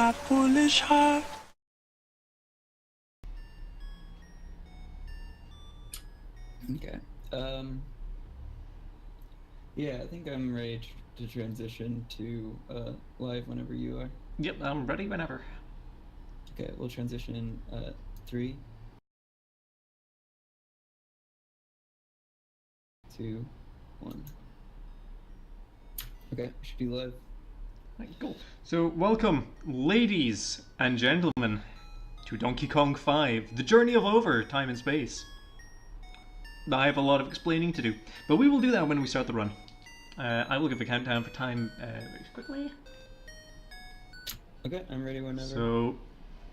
my foolish heart. Okay. Yeah, I think I'm ready to transition to live whenever you are. Yep, I'm ready whenever. Okay, we'll transition in 3, 2, 1. Okay, we should be live. Right, cool. So, welcome, ladies and gentlemen, to Donkey Kong 5, The Journey of Over, Time and Space. I have a lot of explaining to do, but we will do that when we start the run. I will give a countdown for time very quickly. Okay, I'm ready whenever. So,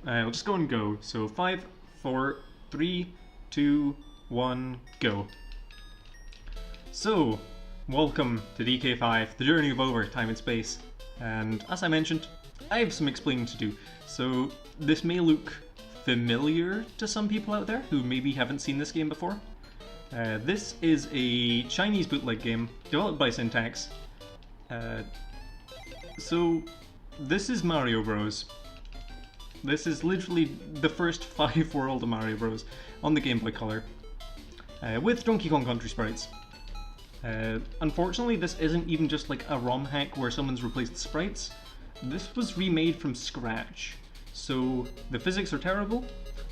we'll just go and go. So, 5, 4, 3, 2, 1, go. So, welcome to DK5, The Journey of Over, Time and Space. And as I mentioned, I have some explaining to do. So, this may look familiar to some people out there who maybe haven't seen this game before. This is a Chinese bootleg game developed by Syntax. So, this is Mario Bros. This is literally the first 5 world of Mario Bros. On the Game Boy Color, with Donkey Kong Country sprites. Unfortunately, this isn't even just like a ROM hack where someone's replaced the sprites. This was remade from scratch. So the physics are terrible,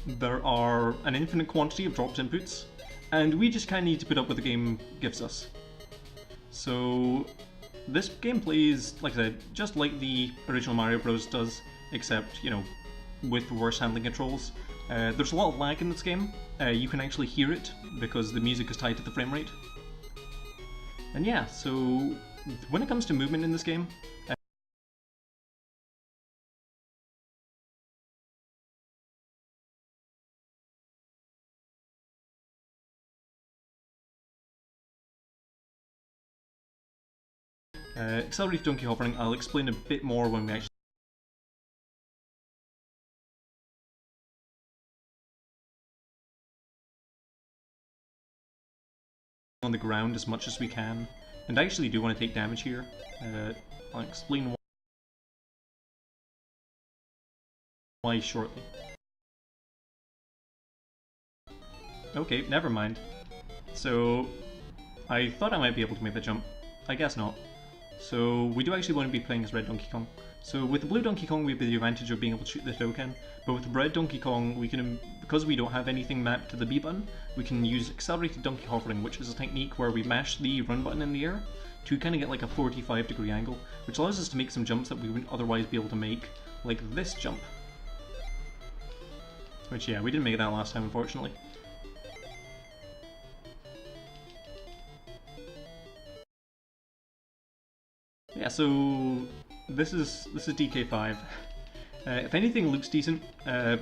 there are an infinite quantity of dropped inputs, and we just kind of need to put up with the game gives us. So this game plays, like I said, just like the original Mario Bros. Does, except, you know, with worse handling controls. There's a lot of lag in this game. You can actually hear it because the music is tied to the frame rate. And yeah, so when it comes to movement in this game, accelerated donkey hovering, I'll explain a bit more when we actually on the ground as much as we can. And I actually do want to take damage here. I'll explain why shortly. Okay, never mind. So, I thought I might be able to make the jump. I guess not. So, we do actually want to be playing as Red Donkey Kong. So, with the Blue Donkey Kong, we have the advantage of being able to shoot the token, but with Red Donkey Kong, we can, because we don't have anything mapped to the B button, we can use accelerated donkey hovering, which is a technique where we mash the run button in the air to kind of get like a 45-degree angle, which allows us to make some jumps that we wouldn't otherwise be able to make, like this jump. Which, yeah, we didn't make that last time, unfortunately. Yeah, so this is DK5. If anything looks decent,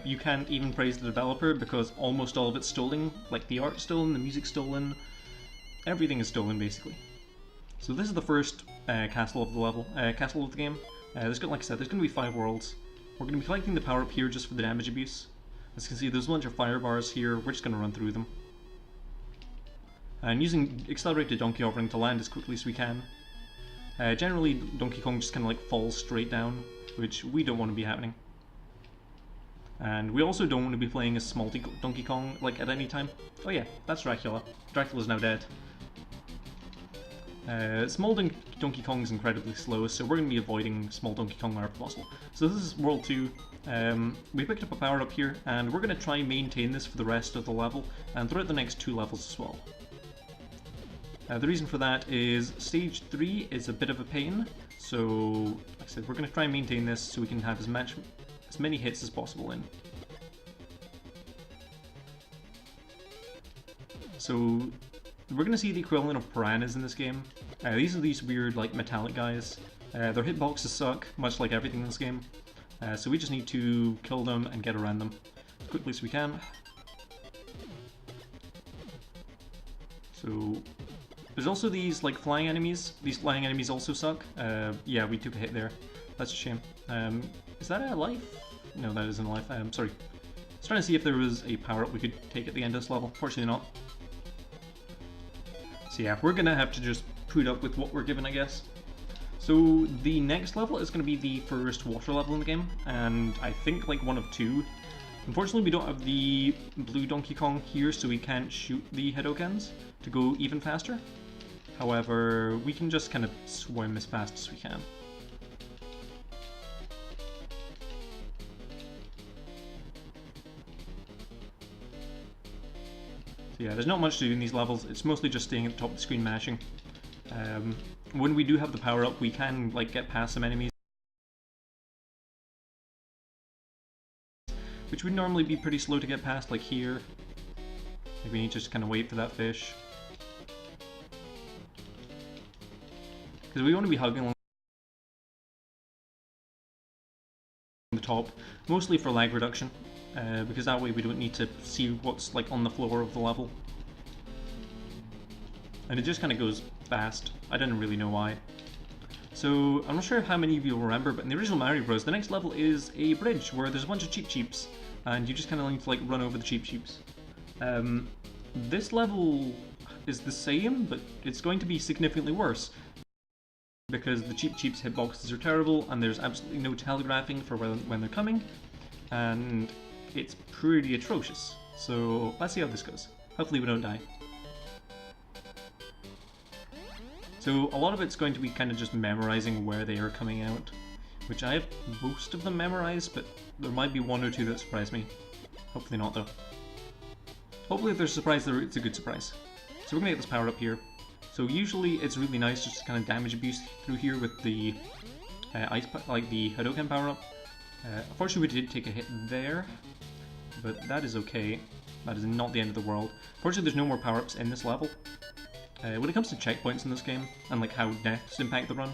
you can't even praise the developer because almost all of it's stolen. Like the art's stolen, the music's stolen, everything is stolen basically. So this is the first castle of the level, castle of the game. There's like I said, there's going to be 5 worlds. We're going to be collecting the power up here just for the damage abuse. As you can see, there's a bunch of fire bars here. We're just going to run through them. And using accelerated donkey hovering to land as quickly as we can. Generally, Donkey Kong just kind of like falls straight down, which we don't want to be happening. And we also don't want to be playing as small Donkey Kong like at any time. Oh yeah, that's Dracula. Dracula's now dead. Small Donkey Kong is incredibly slow, so we're going to be avoiding small Donkey Kong wherever possible. So this is World 2. We picked up a power up here, and we're going to try and maintain this for the rest of the level, and throughout the next 2 levels as well. The reason for that is Stage 3 is a bit of a pain, so like I said, we're going to try and maintain this so we can have as many hits as possible in. So we're going to see the equivalent of piranhas in this game. These are these weird like metallic guys. Their hitboxes suck, much like everything in this game. So we just need to kill them and get around them as quickly as we can. So there's also these like flying enemies. These flying enemies also suck. Yeah, we took a hit there. That's a shame. Is that a life? No, that isn't a life. Sorry. I was trying to see if there was a power-up we could take at the end of this level. Fortunately not. So yeah, we're gonna have to just put up with what we're given, I guess. So the next level is going to be the first water level in the game, and I think like one of two. Unfortunately, we don't have the blue Donkey Kong here, so we can't shoot the Hadokens to go even faster. However, we can just kind of swim as fast as we can. So yeah, there's not much to do in these levels. It's mostly just staying at the top of the screen mashing. When we do have the power up, we can like get past some enemies, which would normally be pretty slow to get past, like here. Like we need to just kind of wait for that fish. Because we want to be hugging along the top, mostly for lag reduction, because that way we don't need to see what's like on the floor of the level. And it just kind of goes fast. I don't really know why. So I'm not sure how many of you will remember, but in the original Mario Bros, the next level is a bridge where there's a bunch of Cheep Cheeps, and you just kind of need to like run over the Cheep Cheeps. This level is the same, but it's going to be significantly worse because the Cheep Cheeps hitboxes are terrible, and there's absolutely no telegraphing for when they're coming, and it's pretty atrocious. So let's see how this goes. Hopefully we don't die. So a lot of it's going to be kind of just memorizing where they are coming out, which I have most of them memorized, but there might be one or two that surprise me. Hopefully not though. Hopefully if there's a surprise, it's a good surprise. So we're gonna get this powered up here. So usually it's really nice just to kind of damage abuse through here with the like the Hadoken power up. Unfortunately we did take a hit there, but that is okay. That is not the end of the world. Fortunately there's no more power ups in this level. When it comes to checkpoints in this game, and like how deaths impact the run,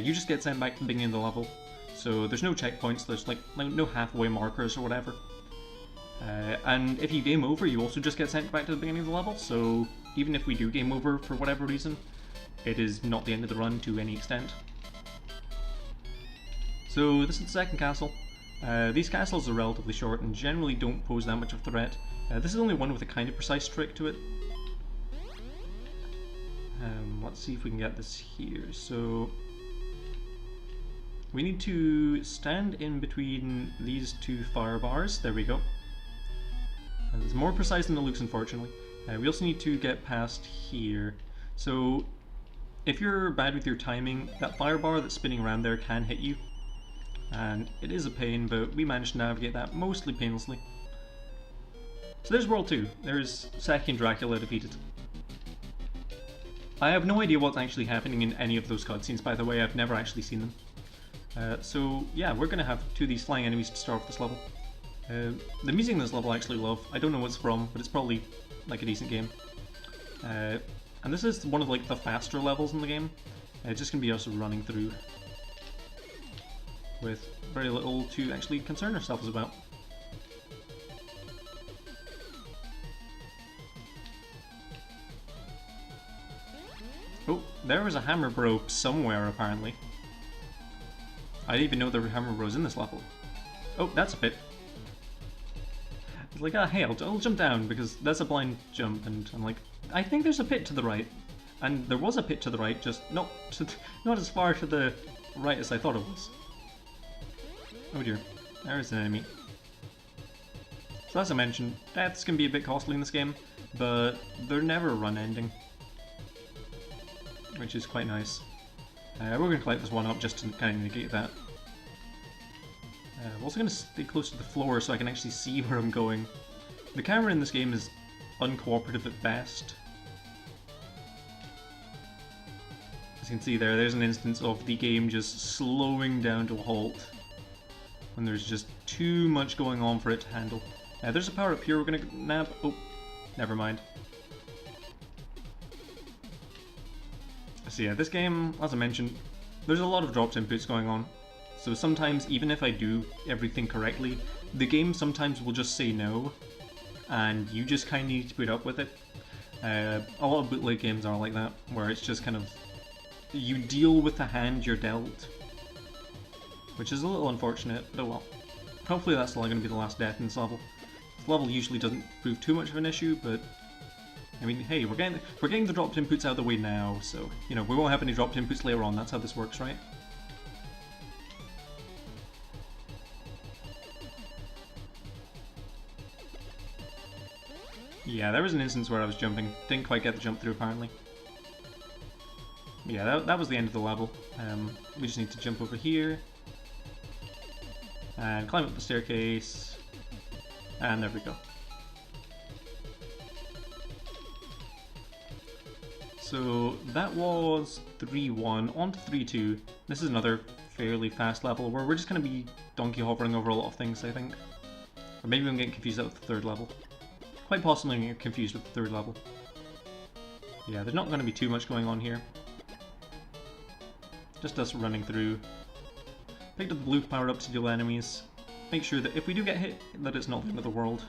you just get sent back to the beginning of the level. So there's no checkpoints, there's like no halfway markers or whatever. And if you game over, you also just get sent back to the beginning of the level, so even if we do game over for whatever reason, it is not the end of the run to any extent. So this is the second castle. These castles are relatively short and generally don't pose that much of a threat. This is only one with a kind of precise trick to it. Let's see if we can get this here. So we need to stand in between these two fire bars. There we go. And it's more precise than it looks, unfortunately. We also need to get past here. So if you're bad with your timing, that fire bar that's spinning around there can hit you. And it is a pain, but we managed to navigate that mostly painlessly. So there's World 2. There's Saki and Dracula defeated. I have no idea what's actually happening in any of those cutscenes, by the way. I've never actually seen them. So yeah, we're going to have two of these flying enemies to start off this level. The music in this level I actually love. I don't know what it's from, but it's probably like a decent game. And this is one of like the faster levels in the game. It's just going to be us running through with very little to actually concern ourselves about. Oh, there was a hammer bro somewhere apparently. I didn't even know there were hammer bros in this level. Oh, that's a pit. It's like, ah, hey, I'll jump down because that's a blind jump, and I'm like, I think there's a pit to the right. And there was a pit to the right, just not as far to the right as I thought it was. Oh dear, there's an enemy. So as I mentioned, deaths can be a bit costly in this game, but they're never run-ending, which is quite nice. We're going to collect this one up just to kind of negate that. I'm also going to stay close to the floor so I can actually see where I'm going. The camera in this game is uncooperative at best. As you can see there's an instance of the game just slowing down to a halt when there's just too much going on for it to handle. There's a power up here we're going to nab. Oh, never mind. So yeah, this game, as I mentioned, there's a lot of dropped inputs going on. So sometimes, even if I do everything correctly, the game sometimes will just say no, and you just kind of need to put up with it. A lot of bootleg games are like that, where it's just kind of, you deal with the hand you're dealt. Which is a little unfortunate, but oh well. Hopefully that's only going to be the last death in this level. This level usually doesn't prove too much of an issue, but I mean, hey, we're getting the dropped inputs out of the way now, so you know we won't have any dropped inputs later on. That's how this works, right? Yeah, there was an instance where I was jumping, didn't quite get the jump through apparently. Yeah, that was the end of the level. We just need to jump over here and climb up the staircase, and there we go. So that was 3-1, on to 3-2. This is another fairly fast level where we're just going to be donkey hovering over a lot of things, I think. Or maybe I'm getting confused with the third level. Quite possibly I'm getting confused with the third level. Yeah, there's not going to be too much going on here. Just us running through. Picked up the blue power-up to deal enemies. Make sure that if we do get hit, that it's not the end of the world.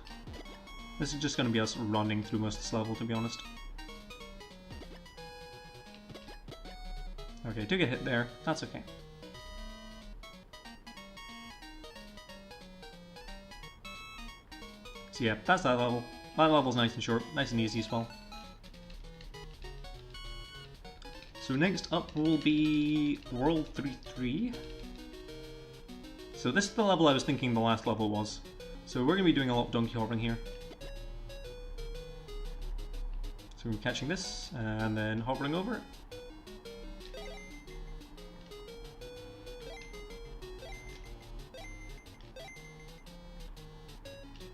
This is just going to be us running through most of this level, to be honest. Okay, do get hit there. That's okay. So yeah, that's that level. That level's nice and short, nice and easy as well. So next up will be World 3-3. So this is the level I was thinking the last level was. So we're going to be doing a lot of donkey hovering here. So we're catching this, and then hovering over it.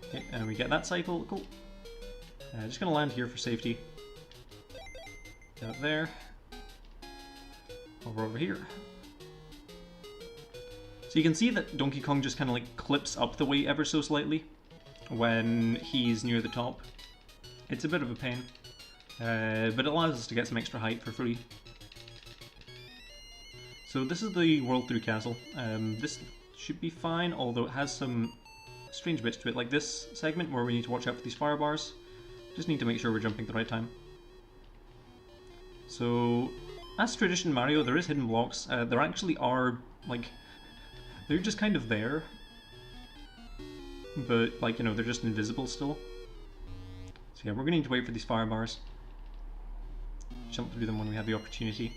Okay, and we get that cycle, cool. Just gonna land here for safety. Get up there. Over here. So you can see that Donkey Kong just kind of like clips up the weight ever so slightly when he's near the top. It's a bit of a pain, but it allows us to get some extra height for free. So this is the World 3 Castle. This should be fine, although it has some strange bits to it, like this segment where we need to watch out for these fire bars. Just need to make sure we're jumping at the right time. So, as tradition in Mario, there is hidden blocks. There actually are, like, they're just kind of there. But, like, you know, they're just invisible still. So yeah, we're going to need to wait for these fire bars. Jump through them when we have the opportunity.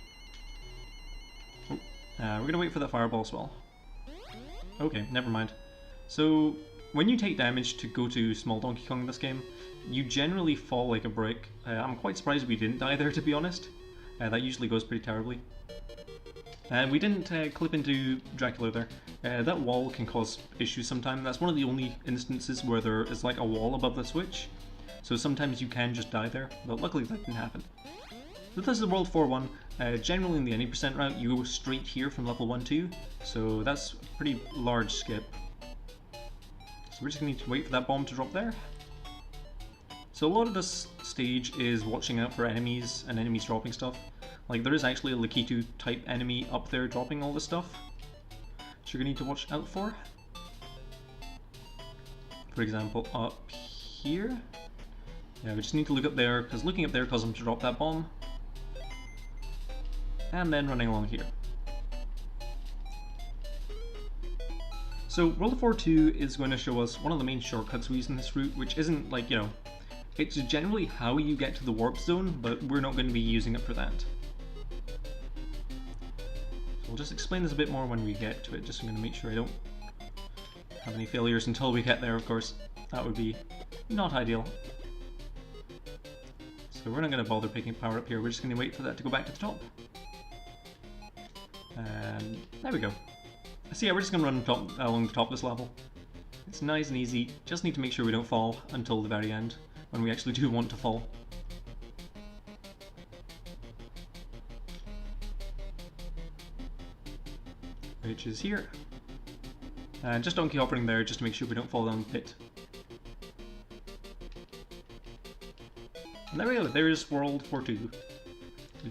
Oh, we're going to wait for that fireball as well. Okay, never mind. So, when you take damage to go to Small Donkey Kong in this game, you generally fall like a brick. I'm quite surprised we didn't die there, to be honest. That usually goes pretty terribly. We didn't clip into Dracula there. That wall can cause issues sometimes. That's one of the only instances where there is like a wall above the switch. So sometimes you can just die there, but luckily that didn't happen. So this is World 4-1. Generally in the any percent route, you go straight here from level 1-2. So that's a pretty large skip. So we're just going to need to wait for that bomb to drop there. So a lot of this stage is watching out for enemies and enemies dropping stuff. Like there is actually a Lakitu type enemy up there dropping all this stuff, which you're going to need to watch out for. For example, up here. Yeah, we just need to look up there, because looking up there causes them to drop that bomb. And then running along here. So World 4-2 is going to show us one of the main shortcuts we use in this route, which isn't like, you know, it's generally how you get to the warp zone, but we're not going to be using it for that. So we'll just explain this a bit more when we get to it, just so I'm going to make sure I don't have any failures until we get there, of course. That would be not ideal. So we're not going to bother picking power up here, we're just going to wait for that to go back to the top. And there we go. So yeah, we're just going to run along the top of this level. It's nice and easy, just need to make sure we don't fall until the very end, when we actually do want to fall. Which is here. And just donkey hovering there, just to make sure we don't fall down the pit. And there we go, there's World 4-2.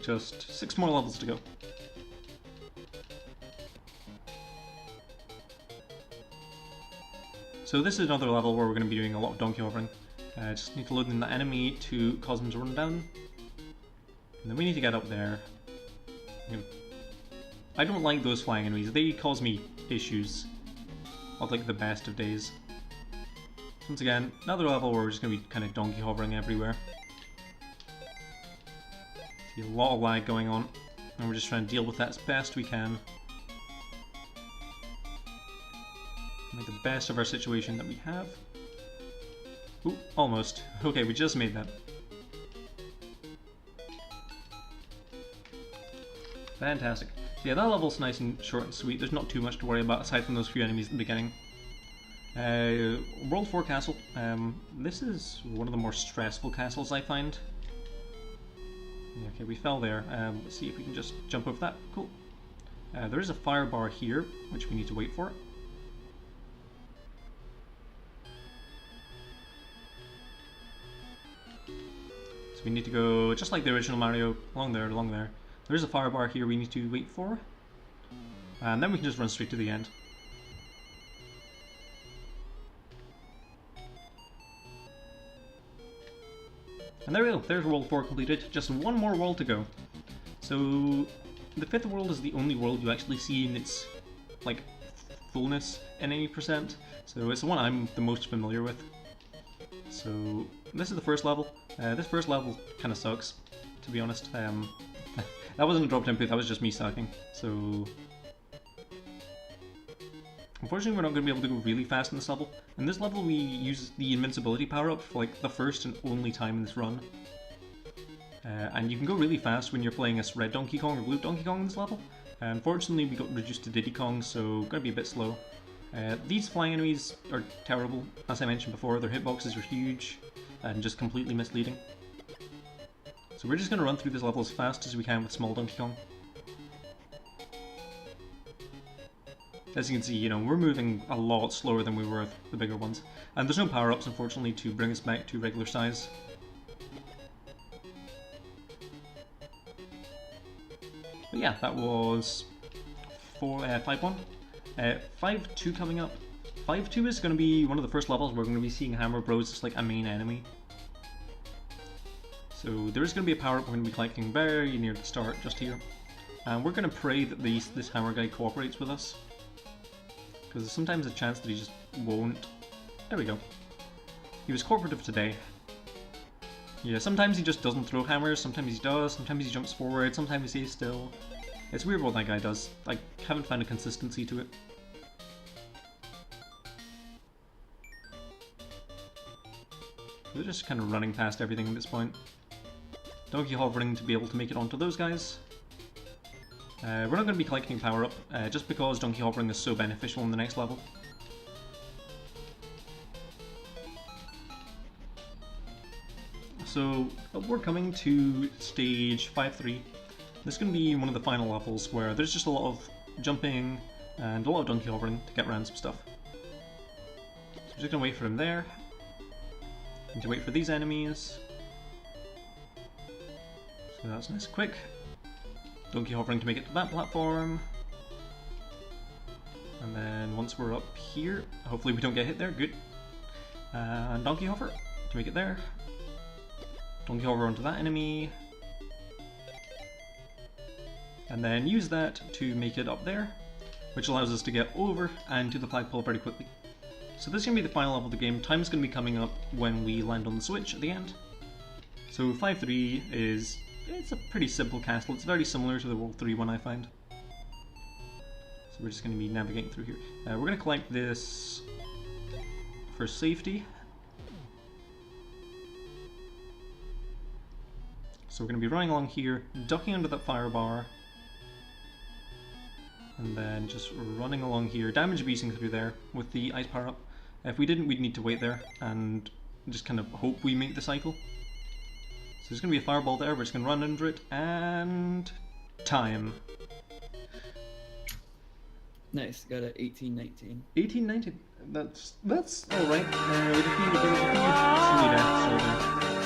Just 6 more levels to go. So this is another level where we're going to be doing a lot of donkey hovering. Just need to load in the enemy to cause them to run down. And then we need to get up there. I don't like those flying enemies, they cause me issues. Not like the best of days. Once again, another level where we're just going to be kind of donkey hovering everywhere. See a lot of lag going on, and we're just trying to deal with that as best we can. Make the best of our situation that we have. Ooh, almost. Okay, we just made that. Fantastic. So yeah, that level's nice and short and sweet. There's not too much to worry about aside from those few enemies at the beginning. World 4 Castle. This is one of the more stressful castles I find. Okay, we fell there. Let's see if we can just jump over that. Cool. There is a fire bar here, which we need to wait for. So we need to go, just like the original Mario, along there, along there. There's a fire bar here we need to wait for. And then we can just run straight to the end. And there we go, there's World 4 completed. Just one more world to go. So, the 5th world is the only world you actually see in its, like, fullness in any percent. So it's the one I'm the most familiar with. So, this is the first level. This first level kind of sucks, to be honest. That wasn't a drop input, that was just me sucking. So, unfortunately we're not going to be able to go really fast in this level. In this level we use the invincibility power-up for like the first and only time in this run. And you can go really fast when you're playing as Red Donkey Kong or Blue Donkey Kong in this level. Unfortunately we got reduced to Diddy Kong, so going to be a bit slow. These flying enemies are terrible. As I mentioned before, their hitboxes are huge and just completely misleading. So we're just going to run through this level as fast as we can with small Donkey Kong. As you can see, you know, we're moving a lot slower than we were with the bigger ones. And there's no power-ups, unfortunately, to bring us back to regular size. But yeah, that was 5-1. 5-2 coming up. 5-2 is going to be one of the first levels we're going to be seeing Hammer Bros as like a main enemy. So there is going to be a power-up we're going to be collecting very near the start, just here. And we're going to pray that this Hammer guy cooperates with us. Because there's sometimes a chance that he just won't. There we go. He was cooperative today. Yeah, sometimes he just doesn't throw hammers, sometimes he does, sometimes he jumps forward, sometimes he stays still. It's weird what that guy does. I haven't found a consistency to it. We're just kind of running past everything at this point. Donkey hovering to be able to make it onto those guys. We're not going to be collecting power up, just because Donkey hovering is so beneficial in the next level. So we're coming to stage 5-3. This is going to be one of the final levels where there's just a lot of jumping and a lot of Donkey hovering to get around some stuff. So we're just going to wait for him there. And to wait for these enemies. So that's nice and quick. Donkey hovering to make it to that platform. And then once we're up here, hopefully we don't get hit there, good. And Donkey hover to make it there. Donkey hover onto that enemy. And then use that to make it up there, which allows us to get over and to the flagpole very quickly. So this is going to be the final level of the game. Time's going to be coming up when we land on the switch at the end. So 5-3 is... it's a pretty simple castle. It's very similar to the World 3 one I find. So we're just going to be navigating through here. We're going to collect this for safety. So we're going to be running along here, ducking under that fire bar. And then just running along here, damage beating through there with the ice power up. If we didn't, we'd need to wait there and just kind of hope we make the cycle. So there's going to be a fireball there, we're just going to run under it, and... time. Nice, got a 18-19. 18-19, that's alright. We defeated Sweet, so